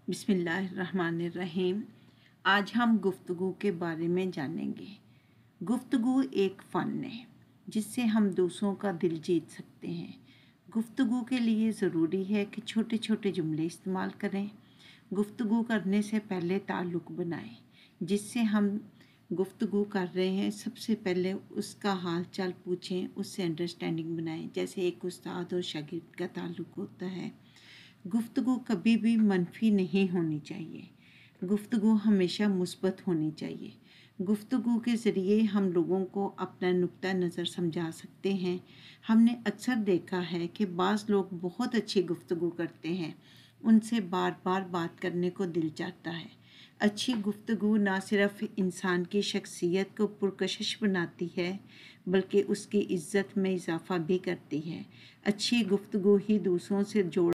बिस्मिल्लाहिर्रहमानिर्रहीम। आज हम गुफ्तगू के बारे में जानेंगे। गुफ्तगू एक फ़न है जिससे हम दूसरों का दिल जीत सकते हैं। गुफ्तगू के लिए ज़रूरी है कि छोटे छोटे जुमले इस्तेमाल करें। गुफ्तगू करने से पहले ताल्लुक़ बनाएं। जिससे हम गुफ्तगू कर रहे हैं सबसे पहले उसका हाल चाल पूछें, उससे अंडरस्टैंडिंग बनाएं। जैसे एक उस्ताद और शागिर्द का ताल्लुक़ होता है। गुफ्तगू कभी भी मनफी नहीं होनी चाहिए। गुफ्तगू हमेशा मुस्बत होनी चाहिए। गुफ्तगू के ज़रिए हम लोगों को अपना नुक्ता नज़र समझा सकते हैं। हमने अक्सर देखा है कि बाज़ लोग बहुत अच्छी गुफ्तगू करते हैं, उनसे बार बार बात करने को दिल चाहता है। अच्छी गुफ्तगू ना सिर्फ़ इंसान की शख्सियत को पुरकशिश बनाती है बल्कि उसकी इज़्ज़त में इजाफ़ा भी करती है। अच्छी गुफ्तगू ही दूसरों से जोड़